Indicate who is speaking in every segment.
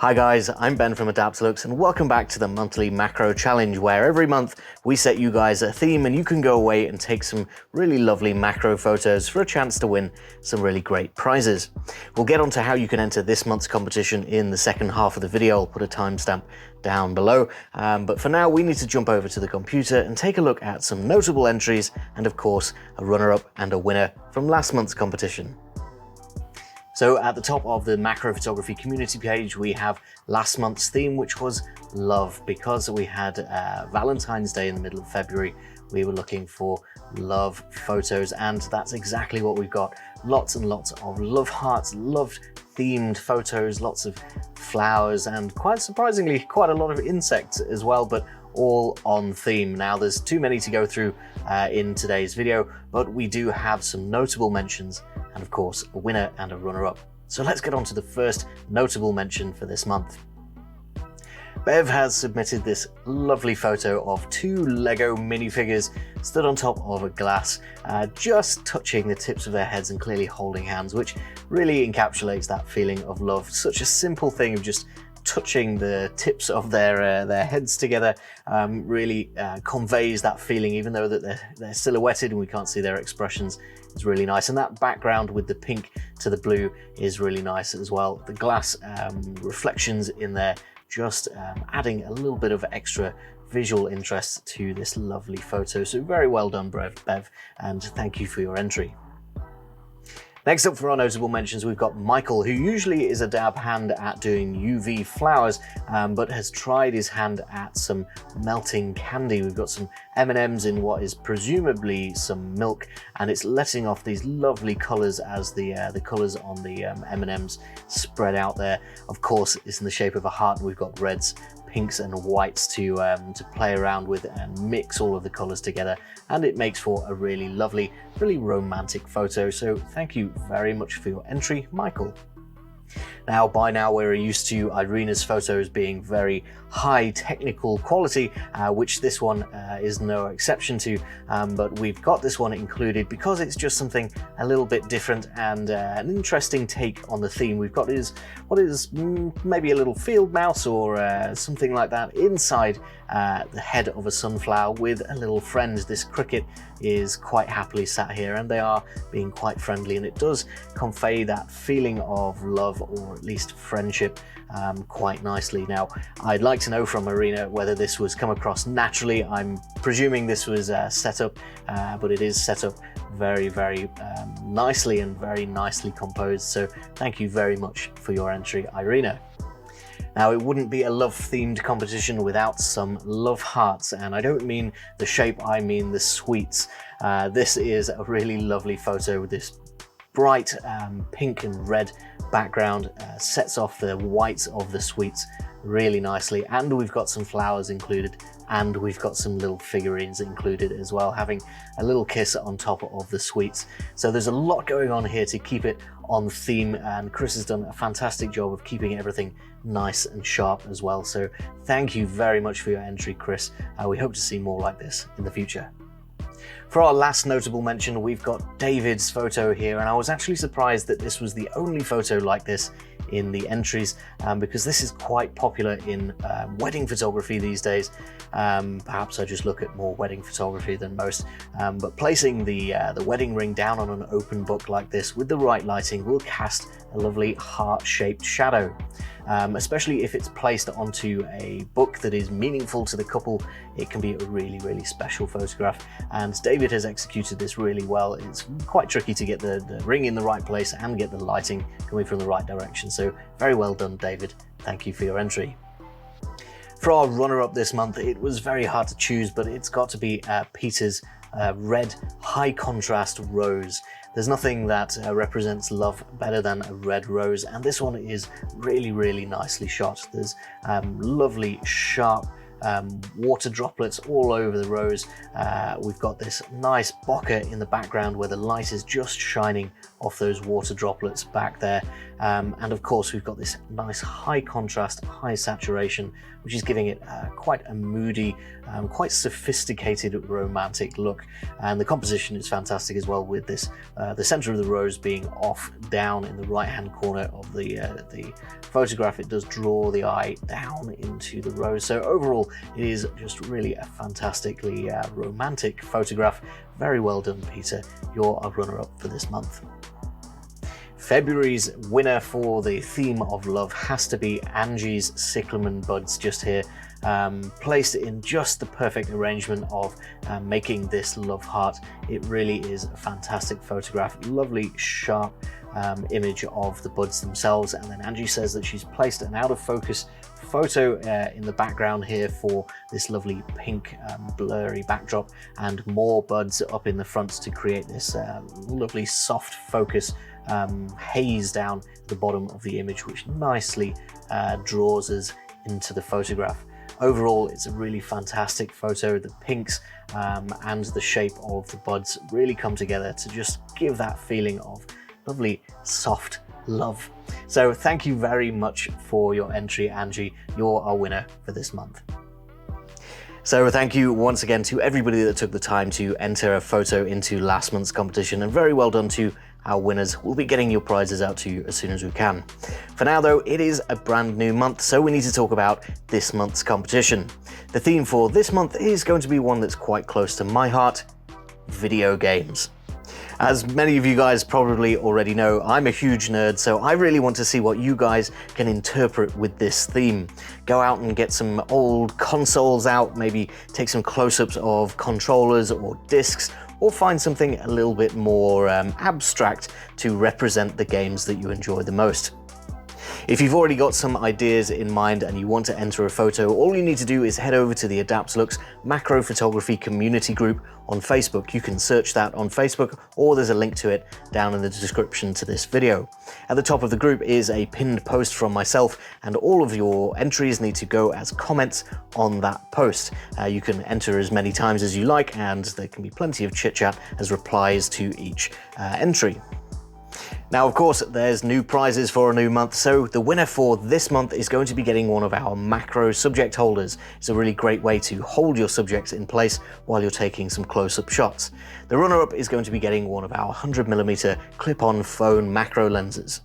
Speaker 1: Hi guys, I'm Ben from Adaptalux and welcome back to the monthly macro challenge where every month we set you guys a theme and you can go away and take some really lovely macro photos for a chance to win some really great prizes. We'll get on to how you can enter this month's competition in the second half of the video. I'll put a timestamp down below, but for now we need to jump over to the computer and take a look at some notable entries and of course a runner-up and a winner from last month's competition. So at the top of the macro photography community page, we have last month's theme, which was love. Because we had Valentine's Day in the middle of February, we were looking for love photos, and that's exactly what we've got. Lots and lots of love hearts, love themed photos, lots of flowers, and quite surprisingly, quite a lot of insects as well, but all on theme. Now, there's too many to go through in today's video, but we do have some notable mentions and of course a winner and a runner-up. So let's get on to the first notable mention for this month. Bev has submitted this lovely photo of two Lego minifigures stood on top of a glass, just touching the tips of their heads and clearly holding hands, which really encapsulates that feeling of love. Such a simple thing of just touching the tips of their heads together really conveys that feeling, even though that they're silhouetted and we can't see their expressions. It's really nice, and that background with the pink to the blue is really nice as well. The glass reflections in there just adding a little bit of extra visual interest to this lovely photo. So very well done, Bev, and thank you for your entry. Next up for our notable mentions, we've got Michael, who usually is a dab hand at doing UV flowers, but has tried his hand at some melting candy. We've got some M&Ms in what is presumably some milk, and it's letting off these lovely colours as the colours on the M&Ms spread out there. Of course, it's in the shape of a heart, and we've got reds, pinks and whites to play around with and mix all of the colors together, and it makes for a really lovely, really romantic photo. So thank you very much for your entry, Michael. Now, by now we're used to Irina's photos being very high technical quality, which this one is no exception to, but we've got this one included because it's just something a little bit different and an interesting take on the theme. We've got what is maybe a little field mouse or something like that inside the head of a sunflower with a little friend. This cricket is quite happily sat here and they are being quite friendly, and it does convey that feeling of love, or at least friendship, quite nicely. Now, I'd like to know from Irina whether this was come across naturally. I'm presuming this was set up, but it is set up very, very nicely and very nicely composed. So thank you very much for your entry, Irina. Now, it wouldn't be a love-themed competition without some love hearts, and I don't mean the shape, I mean the sweets. This is a really lovely photo with this bright pink and red background, sets off the whites of the sweets really nicely, and we've got some flowers included, and we've got some little figurines included as well, having a little kiss on top of the sweets. So there's a lot going on here to keep it on theme, and Chris has done a fantastic job of keeping everything nice and sharp as well. So thank you very much for your entry, Chris. We hope to see more like this in the future. For our last notable mention, we've got David's photo here, and I was actually surprised that this was the only photo like this in the entries, because this is quite popular in wedding photography these days. Perhaps I just look at more wedding photography than most, but placing the wedding ring down on an open book like this with the right lighting will cast a lovely heart-shaped shadow. Especially if it's placed onto a book that is meaningful to the couple, it can be a really, really special photograph, and David has executed this really well. It's quite tricky to get the ring in the right place and get the lighting coming from the right direction, so very well done, David. Thank you for your entry. For our runner-up this month, it was very hard to choose, but it's got to be Peter's red high contrast rose. There's nothing that represents love better than a red rose, and this one is really, really nicely shot. There's lovely sharp water droplets all over the rose. We've got this nice bokeh in the background where the light is just shining off those water droplets back there. And of course, we've got this nice high contrast, high saturation, which is giving it quite a moody, quite sophisticated, romantic look. And the composition is fantastic as well, with this the center of the rose being off down in the right hand corner of the photograph. It does draw the eye down into the rose. So overall, it is just really a fantastically romantic photograph. Very well done, Peter. You're our runner-up for this month. February's winner for the theme of love has to be Angie's cyclamen buds just here, placed in just the perfect arrangement of making this love heart. It really is a fantastic photograph, lovely sharp image of the buds themselves. And then Angie says that she's placed an out of focus photo in the background here for this lovely pink blurry backdrop, and more buds up in the front to create this lovely soft focus haze down the bottom of the image, which nicely draws us into the photograph. Overall, it's a really fantastic photo. The pinks and the shape of the buds really come together to just give that feeling of lovely soft love. So thank you very much for your entry, Angie. You're our winner for this month. So thank you once again to everybody that took the time to enter a photo into last month's competition, and very well done to our winners. We'll be getting your prizes out to you as soon as we can. For now though, it is a brand new month, so we need to talk about this month's competition. The theme for this month is going to be one that's quite close to my heart: video games. As many of you guys probably already know, I'm a huge nerd, so I really want to see what you guys can interpret with this theme. Go out and get some old consoles out, maybe take some close-ups of controllers or discs, or find something a little bit more abstract to represent the games that you enjoy the most. If you've already got some ideas in mind and you want to enter a photo, all you need to do is head over to the Adaptalux Macro Photography Community Group on Facebook. You can search that on Facebook, or there's a link to it down in the description to this video. At the top of the group is a pinned post from myself, and all of your entries need to go as comments on that post. You can enter as many times as you like, and there can be plenty of chit chat as replies to each entry. Now, of course, there's new prizes for a new month, so the winner for this month is going to be getting one of our macro subject holders. It's a really great way to hold your subjects in place while you're taking some close-up shots. The runner-up is going to be getting one of our 100mm clip-on phone macro lenses.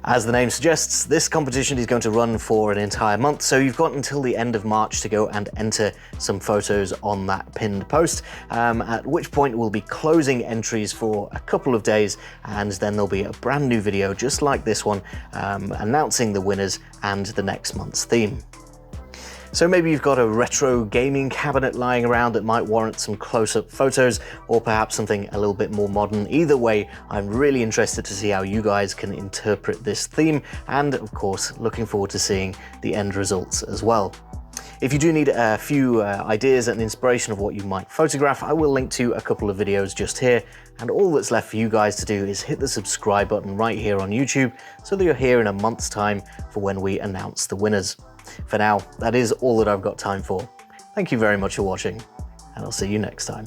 Speaker 1: As the name suggests, this competition is going to run for an entire month, so you've got until the end of March to go and enter some photos on that pinned post, at which point we'll be closing entries for a couple of days, and then there'll be a brand new video just like this one, announcing the winners and the next month's theme. So maybe you've got a retro gaming cabinet lying around that might warrant some close-up photos, or perhaps something a little bit more modern. Either way, I'm really interested to see how you guys can interpret this theme, and of course, looking forward to seeing the end results as well. If you do need a few ideas and inspiration of what you might photograph, I will link to a couple of videos just here, and all that's left for you guys to do is hit the subscribe button right here on YouTube, so that you're here in a month's time for when we announce the winners. For now, that is all that I've got time for. Thank you very much for watching, and I'll see you next time.